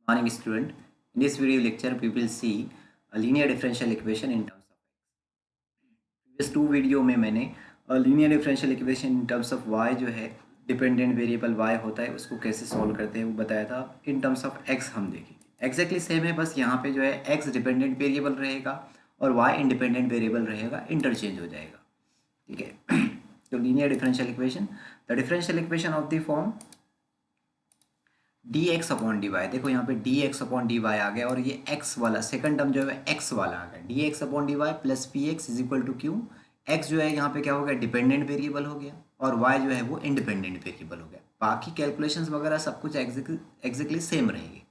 Morning student. In this video lecture we will see a linear differential equation in terms of previous two video में मैंने linear differential equation in terms of y जो है dependent variable y होता है उसको कैसे solve करते हैं वो बताया था। इन टर्म्स ऑफ x हम देखेंगे एग्जैक्टली सेम है, बस यहाँ पे जो है x डिपेंडेंट वेरिएबल रहेगा और y इंडिपेंडेंट वेरिएबल रहेगा, इंटरचेंज हो जाएगा। ठीक है तो linear differential equation, the differential equation of the form d x upon d y. देखो यहाँ पे d x upon d y आ गया और ये एक्स वाला सेकंड टर्म जो है एक्स वाला आ गया। D x upon d y plus p x is equal to q. X जो है यहाँ पे क्या हो गया, डिपेंडेंट वेरिएबल हो गया और वाई जो है वो इंडिपेंडेंट वेरिएबल हो गया। बाकी कैलकुलेशंस वगैरह सब कुछ एग्जैक्टली सेम रहेगी।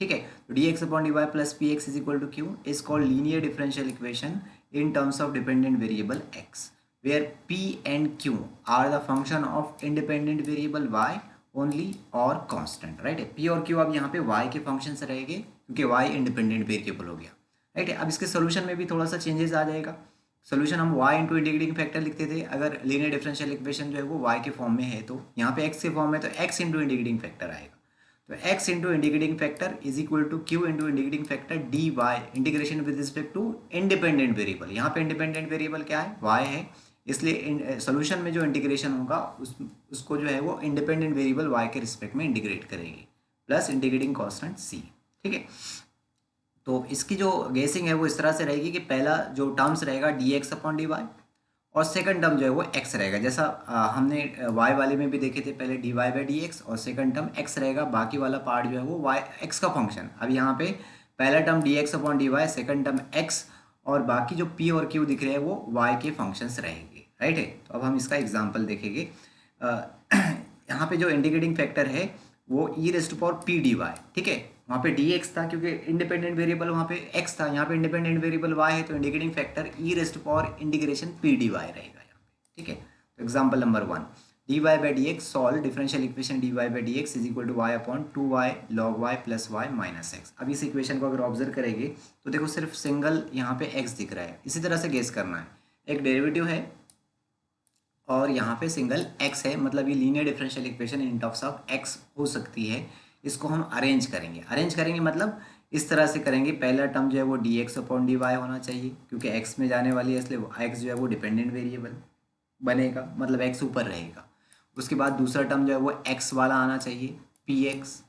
ठीक है, तो d x upon d y plus p x is equal to q is called linear differential equation in terms of dependent variable x, where p and q are the function of independent variable y only और constant, right है। p और q अब यहाँ पे y के function से रहेंगे क्योंकि y इंडिपेंडेंट वेरिएबल हो गया, राइट है। अब इसके सोल्यूशन में भी थोड़ा सा चेंजेस आ जाएगा। सोल्यूशन हम y इंटू इंटीग्रेटिंग फैक्टर लिखते थे, अगर लीनियर डिफरेंशियल इक्वेशन जो है वो y के फॉर्म में है तो यहाँ पे x के फॉर्म में तो x इंटू इंटीग्रेटिंग फैक्टर आएगा। तो x into integrating factor is equal to q into integrating factor d y, integration with respect to independent variable. यहाँ पे इंडिपेंडेंट वेरिएबल क्या है, y है, इसलिए सोल्यूशन में जो इंटीग्रेशन होगा उसको जो है वो इंडिपेंडेंट वेरिएबल y के रिस्पेक्ट में इंटीग्रेट करेगी प्लस इंटीग्रेटिंग कांस्टेंट c। ठीक है, तो इसकी जो गेसिंग है वो इस तरह से रहेगी कि पहला जो टर्म्स रहेगा d x upon d y और सेकंड टर्म जो है वो x रहेगा, जैसा हमने y वाले में भी देखे थे, पहले d y by d x और सेकंड टर्म x रहेगा, बाकी वाला पार्ट जो है वो y x का फंक्शन। अब यहाँ पे पहला term d x upon d y, second term x और बाकी जो p और q दिख रहे हैं वो y के फंक्शंस रहेंगे, राइट है। तो अब हम इसका एग्जाम्पल देखेंगे। यहाँ पे जो इंटीग्रेटिंग फैक्टर है वो e raised power p d y, ठीक है। वहाँ पे डी एक्स था क्योंकि इंडिपेंडेंट वेरिएबल वहाँ पे एक्स था, यहाँ पे इंडिपेंडेंट वेरिएबल वाई है तो integrating factor e raised power integration p d y रहेगा यहाँ पे। ठीक है, तो example number 1, d y by d x solve differential equation d y by d x is equal to y upon two y log y plus y minus x. अब इस equation को अगर ऑब्जर्व करेंगे तो देखो सिर्फ सिंगल यहाँ पे एक्स दिख रहा है, इसी तरह से गेस करना है। एक डेरिवेटिव है और यहाँ पे सिंगल x है, मतलब ये linear differential equation in terms of x हो सकती है। इसको हम अरेंज करेंगे मतलब इस तरह से करेंगे। पहला टर्म जो है वो d x upon d y होना चाहिए क्योंकि x में जाने वाली है, इसलिए x जो है वो डिपेंडेंट वेरिएबल बनेगा, मतलब x ऊपर रहेगा। उसके बाद दूसरा टर्म जो है वो x वाला आना चाहिए पी एक्स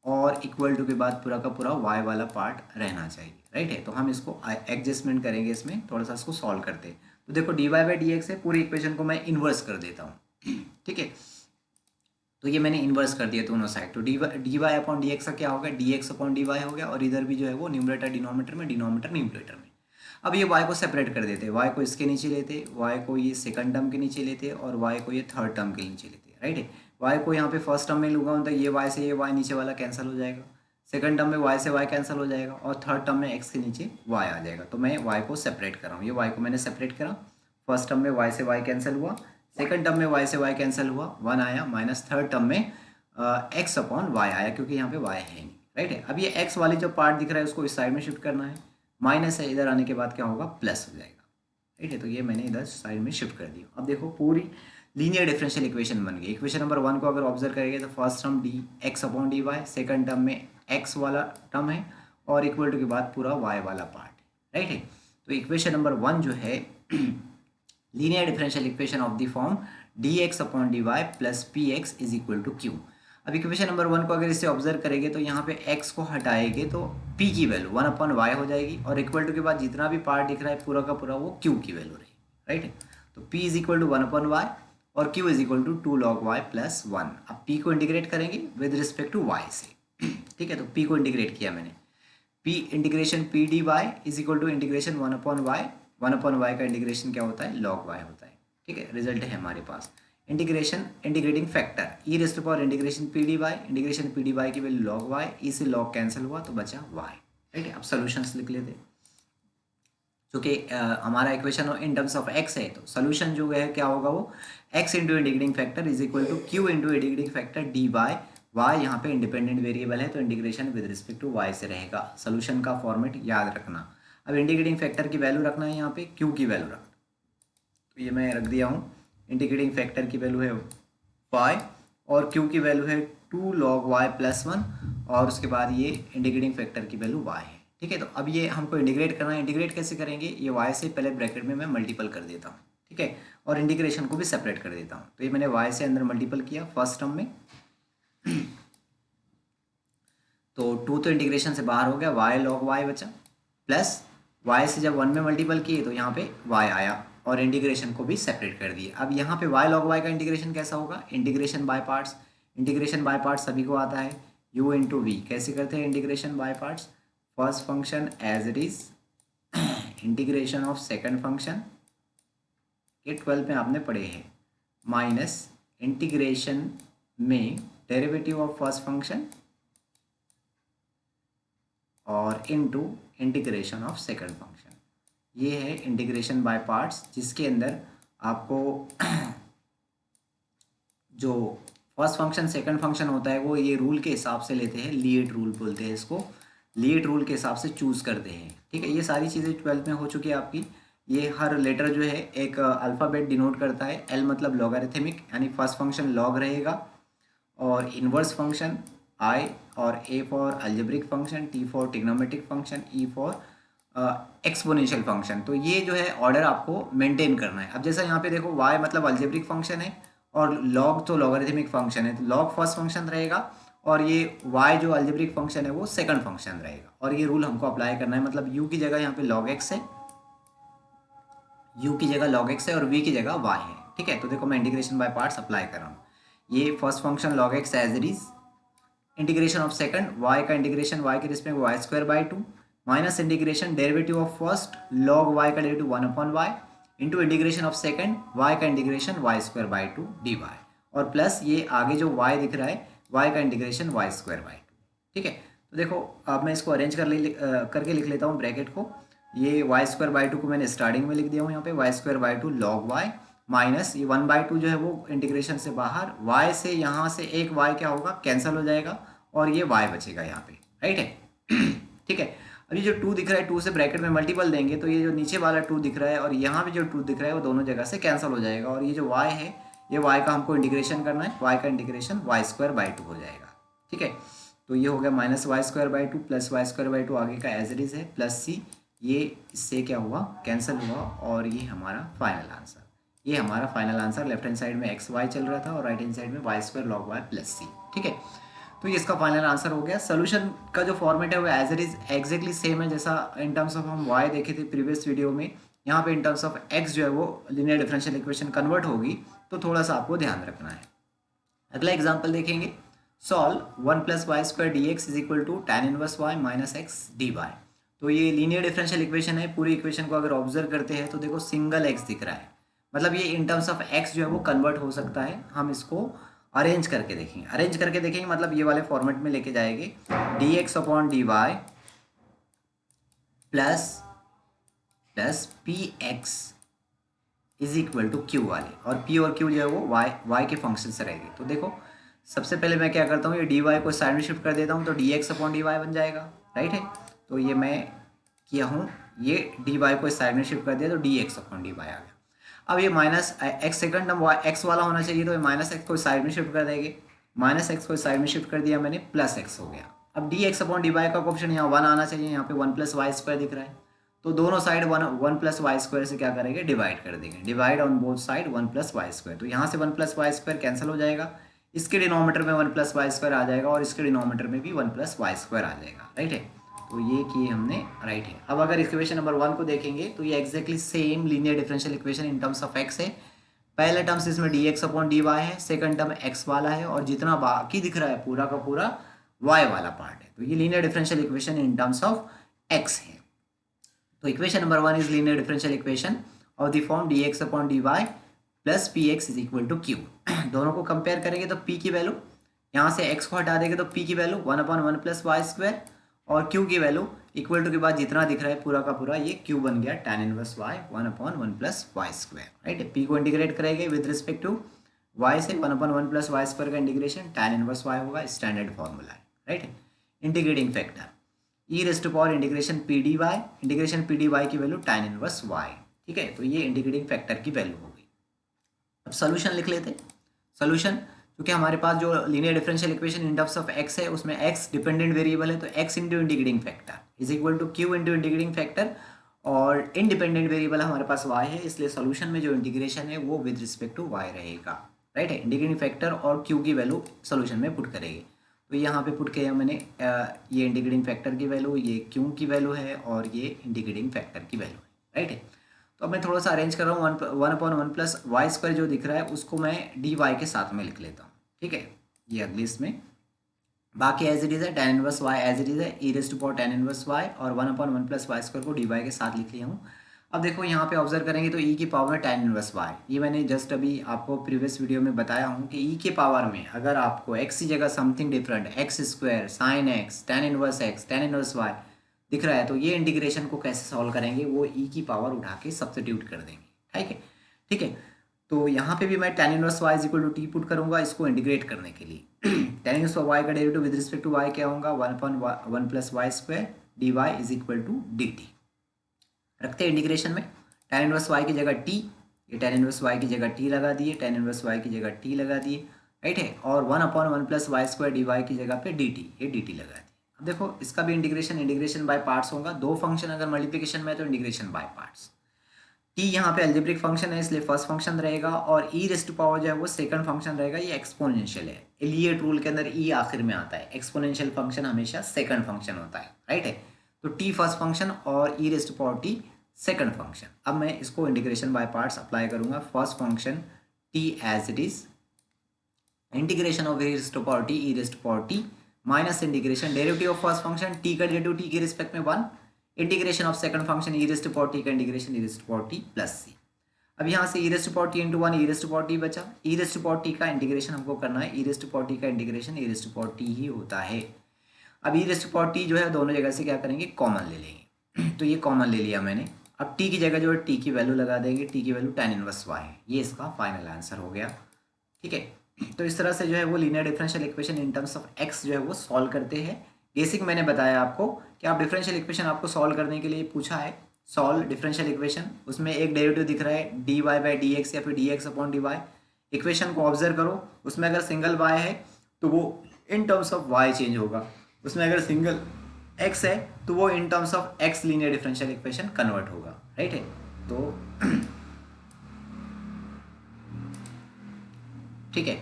और इक्वल टू के बाद पूरा का पूरा y वाला पार्ट रहना चाहिए, राइट है। तो हम इसको एडजस्टमेंट करेंगे, इसमें थोड़ा सा इसको सॉल्व करते हैं। तो देखो d y by d x है, पूरी इक्वेशन को मैं इन्वर्स कर देता हूँ। ठीक है, तो ये मैंने इन्वर्स कर दिया दोनों साइड। तो d y upon d x का क्या हो गया, d x upon d y हो गया और इधर भी जो है वो न्यूमरेटर डिनोमिनेटर में, डिनोमिनेटर न्यूमरेटर में। अब ये y को सेपरेट कर देते हैं, y को इसके नीचे लेते, y को ये सेकंड टर्म के नीचे लेते और y को ये थर्ड टर्म के नीचे लेते, राइट है। y को यहाँ पे फर्स्ट टर्म में लूँगा तो ये y से ये y नीचे वाला कैंसिल हो जाएगा, सेकंड टर्म में y से y कैंसिल हो जाएगा और थर्ड टर्म में x के नीचे y आ जाएगा। तो मैं y को सेपरेट कर रहा हूँ, ये y को मैंने सेपरेट करा, फर्स्ट टर्म में y से y कैंसिल हुआ, सेकंड टर्म में y से y कैंसिल हुआ, 1 आया, माइनस थर्ड टर्म में x अपॉन y आया क्योंकि यहाँ पे y है नहीं, राइट है। अब ये x वाली जो पार्ट दिख रहा है उसको इस साइड में शिफ्ट करना है, माइनस है, इधर आने के बाद क्या होगा, प्लस हो जाएगा, राइट है। तो ये मैंने इधर साइड में शिफ्ट कर दिया। अब देखो पूरी लीनियर डिफरेंशियल इक्वेशन बन गई। इक्वेशन नंबर 1 को अगर ऑब्जर्व करेंगे तो first term d x upon d y, second term में x वाला टर्म है और इक्वल टू के बाद पूरा y वाला पार्ट है, राइट है। तो इक्वेशन नंबर 1 जो है linear differential equation of the form d x upon d y plus p x is equal to q. अब इक्वेशन नंबर 1 को अगर इसे ऑब्जर्व करेंगे तो यहाँ पे x को हटाएंगे तो p की वैल्यू 1 अपॉन वाई हो जाएगी और इक्वल टू के बाद जितना भी पार्ट दिख रहा है पूरा का पूरा वो q की वैल्यू रहेगी, राइट। तो p is equal to 1 upon y और q is equal to 2 log y plus 1। अब p को इंटीग्रेट करेंगे विद रिस्पेक्ट टू y से, ठीक है। तो p को इंटीग्रेट किया मैंने, p integration p d y is equal to integration 1 upon y, 1 upon y का इंटीग्रेशन क्या होता है, लॉग वाई होता है, ठीक है। रिजल्ट है हमारे पास integration integrating factor e raised to power integration p d y, integration p d y की वैल्यू लॉग वाई, ई से लॉग कैंसिल हुआ तो बचा वाई, राइट है। अब सोल्यूशंस लिख लेते, क्योंकि हमारा equation in terms of x है तो सोल्यूशन जो है क्या होगा वो x into integrating factor is equal to q into integrating factor d y. Y यहाँ पे इंडिपेंडेंट वेरिएबल है तो integration with respect to y से रहेगा। सोल्यूशन का फॉर्मेट याद रखना। अब इंटीग्रेटिंग फैक्टर की वैल्यू रखना है, यहाँ पे क्यू की वैल्यू रखना, तो ये मैं रख दिया हूँ। इंटीग्रेटिंग फैक्टर की वैल्यू है y और q की वैल्यू है 2 log y प्लस 1 और उसके बाद ये इंटीग्रेटिंग फैक्टर की वैल्यू y है। ठीक है, तो अब ये हमको इंटीग्रेट करना है। इंटीग्रेट कैसे करेंगे, ये y से पहले ब्रैकेट में मैं मल्टीपल कर देता हूँ। ठीक है, और इंटीग्रेशन को भी सेपरेट कर देता हूँ। तो ये मैंने y से अंदर मल्टीपल किया फर्स्ट टर्म में, तो 2 तो इंटीग्रेशन से बाहर हो गया, y log y बचा, प्लस y से जब 1 में मल्टीपल किए तो यहाँ पे y आया और इंटीग्रेशन को भी सेपरेट कर दिए। अब यहाँ पे y log y का इंटीग्रेशन कैसा होगा, integration by parts. Integration by parts सभी को आता है, u इंटू वी। कैसे करते हैं integration by parts, first function as it is, integration of second function ये 12 में आपने पढ़े हैं, माइनस इंटीग्रेशन में डेरिवेटिव ऑफ फर्स्ट फंक्शन और into integration of second function. ये है इंटीग्रेशन बाय पार्ट्स, जिसके अंदर आपको जो फर्स्ट फंक्शन सेकंड फंक्शन होता है वो ये रूल के हिसाब से लेते हैं, लीएट रूल बोलते हैं इसको, लीएट रूल के हिसाब से चूज़ करते हैं। ठीक है, ये सारी चीज़ें 12th में हो चुकी है आपकी। ये हर लेटर जो है एक अल्फ़ाबेट डिनोट करता है। एल मतलब लॉगरिथमिक, यानी फर्स्ट फंक्शन लॉग रहेगा, और इन्वर्स फंक्शन आई, और A for algebraic function, T for trigonometric function, E for exponential function. तो ये जो है ऑर्डर आपको मेंटेन करना है। अब जैसा यहाँ पे देखो y मतलब अलजेब्रिक फंक्शन है और log तो लॉगरिथमिक फंक्शन है, तो log फर्स्ट फंक्शन रहेगा और ये y जो अलजेब्रिक फंक्शन है वो सेकंड फंक्शन रहेगा। और ये रूल हमको अप्लाई करना है, मतलब u की जगह यहाँ पे log x है, u की जगह log x है और v की जगह y है। ठीक है, तो देखो मैं इंटीग्रेशन बाय पार्ट्स अप्लाई कर रहा हूँ। ये first function log x as it is, integration of second y का इंटीग्रेशन y के respect y square by 2, minus integration derivative of first log y का derivative 1/y into integration of second y का integration y square by 2 dy, और plus ये आगे जो y दिख रहा है y का इंटीग्रेशन वाई स्क्वायर बाई 2। ठीक है, तो देखो अब मैं इसको अरेंज करके लिख लेता हूँ ब्रैकेट को। ये वाई स्क्वायर बाई 2 को मैंने स्टार्टिंग में लिख दिया हूँ यहाँ पे, y square by 2 log y, minus ये 1/2 जो है वो इंटीग्रेशन से बाहर, y से यहाँ से एक y क्या होगा, कैंसिल हो जाएगा और ये y बचेगा यहाँ पे। राइट है ठीक है, अब ये जो 2 दिख रहा है 2 से ब्रैकेट में मल्टीपल देंगे तो ये जो नीचे वाला 2 दिख रहा है और यहाँ पे जो 2 दिख रहा है वो दोनों जगह से कैंसिल हो जाएगा, और ये जो y है ये y का हमको इंटीग्रेशन करना है, y का इंटीग्रेशन वाई स्क्वायर बाई 2 हो जाएगा। ठीक है, तो ये हो गया minus y square by 2 plus y square by 2 आगे का एज इट इज है, प्लस सी, ये इससे क्या हुआ, कैंसिल हुआ, और ये हमारा फाइनल आंसर। ये हमारा final answer, left hand side में एक्स वाई चल रहा था और राइट हैंड साइड में y square log y plus c. ठीक है, तो ये इसका फाइनल आंसर हो गया। सोल्यूशन का जो फॉर्मेट है वो as it is exactly same है जैसा इन टर्म्स ऑफ हम y देखे थे प्रीवियस वीडियो में। यहाँ पे इन टर्म्स ऑफ x जो है वो लीनियर डिफरेंशियल इक्वेशन कन्वर्ट होगी, तो थोड़ा सा आपको ध्यान रखना है। अगला एग्जाम्पल देखेंगे, solve 1 + y square d x is equal to tan inverse y minus x d y. तो ये लीनियर डिफरेंशियल इक्वेशन है। पूरी इक्वेशन को अगर ऑब्जर्व करते हैं तो देखो सिंगल x दिख रहा है, मतलब ये इन टर्म्स ऑफ x जो है वो कन्वर्ट हो सकता है। हम इसको अरेंज करके देखेंगे, अरेंज करके देखेंगे मतलब ये वाले फॉर्मेट में लेके जाएंगे, d x upon d y plus p x is equal to q वाले, और p और q जो है वो y के फंक्शन से रहेगी। तो देखो सबसे पहले मैं क्या करता हूँ, ये डी वाई को साइड में शिफ्ट कर देता हूँ तो d x upon d y बन जाएगा। राइट है, तो ये मैं किया हूँ, ये डी वाई को साइड में शिफ्ट कर दिया तो d x upon d y आ गया। अब ये minus x second term x वाला होना चाहिए, तो ये माइनस एक्स को साइड में शिफ्ट कर देंगे, माइनस एक्स को साइड में शिफ्ट कर दिया मैंने, प्लस एक्स हो गया। अब d x upon d y का ऑप्शन यहाँ 1 आना चाहिए, यहाँ पे 1 + वाई स्क्वायर दिख रहा है, तो दोनों साइड 1 + वाई स्क्वायर से क्या करेंगे, डिवाइड कर देंगे, divide on both side 1 + y square. तो यहाँ से 1 + वाई स्क्वायर कैंसिल हो जाएगा, इसके डिनोमीटर में 1 + वाई स्क्वायर आ जाएगा और इसके डिनोमीटर में भी 1 + वाई स्क्वायर आ जाएगा। राइट है, तो ये किए हमने, राइट है। अब अगर इक्वेशन नंबर 1 को देखेंगे तो ये exactly same linear differential equation in terms of x है। पहले टर्म्स इसमें d x upon d y है, सेकंड टर्म एक्स वाला है, और जितना बाकी दिख रहा है पूरा का पूरा वाई वाला पार्ट है। तो ये linear differential equation in terms of x है। तो equation number 1 is linear differential equation of the form d x upon d y plus p x is equal to q. दोनों को कंपेयर करेंगे तो p की वैल्यू, यहाँ से x को हटा देंगे तो p की वैल्यू 1/1 + वाई स्क्वायर, और q की वैल्यू इक्वल टू के बाद जितना दिख रहा है पूरा का पूरा ये q बन गया tan inverse y 1/1 + y square. Right है, p को इंटीग्रेट करेंगे विद रिस्पेक्ट टू y से 1/1 + वाई स्क्वायर का इंटीग्रेशन tan इनवर्स y होगा, स्टैंडर्ड फॉर्मूला है। राइट है, integrating factor e⁻⁴ integration p dy, integration p dy की वैल्यू tan इनवर्स y। ठीक है, तो ये इंटीग्रेटिंग फैक्टर की वैल्यू होगी। अब सोल्यूशन लिख लेते हैं। सोल्यूशन क्योंकि हमारे पास जो linear differential equation in terms of x है उसमें एक्स डिपेंडेंट वेरिएबल है, तो x into integrating factor is equal to q into integrating factor, और इंडिपेंडेंट वेरिएबल हमारे पास y है, इसलिए सॉल्यूशन में जो इंटीग्रेशन है वो विद रिस्पेक्ट टू y रहेगा, राइट है। इंटीग्रेटिंग फैक्टर और q की वैल्यू सॉल्यूशन में पुट करेंगे, तो यहाँ पे पुट किया मैंने ये इंटीग्रेटिंग फैक्टर की वैल्यू, ये q की वैल्यू है और ये इंटीग्रेटिंग फैक्टर की वैल्यू है, राइट है। तो अब मैं थोड़ा सा अरेंज कर रहा हूँ, 1/1 प्लस वाई स्क्वायर जो दिख रहा है उसको मैं डी वाई के साथ में लिख लेता हूँ, ठीक है, ये अगली इसमें। बाकी एज इट इज़ है, tan inverse y as it is है, e raise to power tan inverse y, और 1/1 प्लस वाई स्क्वायर को डी वाई के साथ लिख लिया हूँ। अब देखो यहाँ पे ऑब्जर्व करेंगे तो ई की पावर में tan इनवर्स वाई, ये मैंने जस्ट अभी आपको प्रीवियस वीडियो में बताया हूँ कि ई के पावर में अगर आपको एक्स की जगह something different, x square sine x tan inverse y दिख रहा है, तो ये इंटीग्रेशन को कैसे सॉल्व करेंगे, वो ई की पावर उठा के सब्स्टिट्यूट कर देंगे, ठीक है, ठीक है। तो यहाँ पे भी मैं tan inverse y is equal to t put करूँगा इसको इंटीग्रेट करने के लिए। tan इनवर्स वाई का derivative with respect to y क्या होगा, 1/1 plus y square d y is equal to d t. रखते हैं इंटीग्रेशन में, tan इनवर्स वाई की जगह टी, ये tan इनवर्स वाई की जगह टी लगा दिए, tan इनवर्स वाई की जगह टी लगा दिए, राइट है, और 1/1 plus y square d y की जगह पे डी टी, ये डी टी लगा दिए। अब देखो इसका भी इंटीग्रेशन बाय पार्ट्स होगा, दो फंक्शन अगर मल्टीप्लिकेशन में है तो इंटीग्रेशन बाय पार्ट्स। टी यहाँ पे अलजेब्रिक फंक्शन है इसलिए फर्स्ट फंक्शन रहेगा, और ई रेज़ टू पावर जो है वो सेकंड फंक्शन रहेगा, ये एक्सपोनेंशियल है, इलियट रूल के अंदर ई आखिर में आता है, एक्सपोनेंशियल फंक्शन हमेशा सेकंड फंक्शन होता है, राइट है। तो टी फर्स्ट फंक्शन और e raise to power t second function. अब मैं इसको इंटीग्रेशन बाय पार्ट्स अप्लाई करूंगा, first function t as it is, integration of e raise to power t, e raise to power t minus integration derivative of first function t का derivative t के respect में 1, integration of second function E raise to power t का integration e raise to power t plus c. अब यहाँ से e raise to power t into 1 e raise to power t बचा, e raise to power t का integration हमको करना है, e raise to power t का integration e raise to power t ही होता है। अब e raise to power t जो है दोनों जगह से क्या करेंगे, कॉमन ले लेंगे, तो ये कॉमन ले लिया मैंने। अब टी की जगह जो है टी की वैल्यू लगा देंगे, टी की वैल्यू tan इनवर्स वाई है, ये इसका फाइनल आंसर हो गया, ठीक है। तो इस तरह से जो है वो linear differential equation in terms of x जो है वो सॉल्व करते हैं। बेसिक मैंने बताया आपको कि आप डिफरेंशियल इक्वेशन आपको सॉल्व करने के लिए पूछा है, सॉल्व डिफरेंशियल इक्वेशन, उसमें एक डेरिवेटिव दिख रहा है d y by d x या फिर d x upon d y. Equation को ऑब्जर्व करो, उसमें अगर सिंगल वाई है तो वो in terms of y change होगा, उसमें अगर सिंगल एक्स है तो वो in terms of x linear differential equation convert होगा, राइट है। तो ठीक है,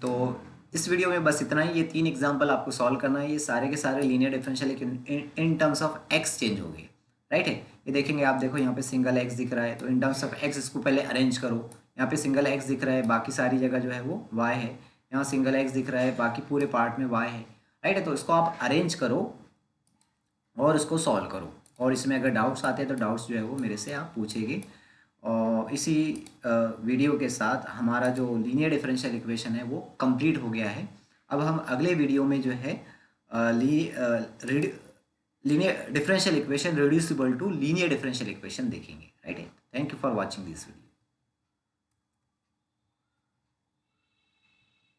तो इस वीडियो में बस इतना ही, ये 3 एग्जांपल आपको सॉल्व करना है, ये सारे के सारे linear differential in terms of x change हो गए, राइट है। ये देखेंगे आप, देखो यहाँ पे सिंगल एक्स दिख रहा है, तो इन टर्म्स ऑफ एक्स इसको पहले अरेंज करो, यहाँ पे सिंगल एक्स दिख रहा है, बाकी सारी जगह जो है वो वाई है, यहाँ सिंगल एक्स दिख रहा है, बाकी पूरे पार्ट में वाई है, राइट है। तो इसको आप अरेंज करो और इसको सॉल्व करो, और इसमें अगर डाउट्स आते हैं तो डाउट्स जो है वो मेरे से आप पूछेंगे। और इसी वीडियो के साथ हमारा जो लीनियर डिफरेंशियल इक्वेशन है वो कंप्लीट हो गया है। अब हम अगले वीडियो में जो है linear differential equation reducible to linear differential equation देखेंगे, राइट है। Thank you for watching this video.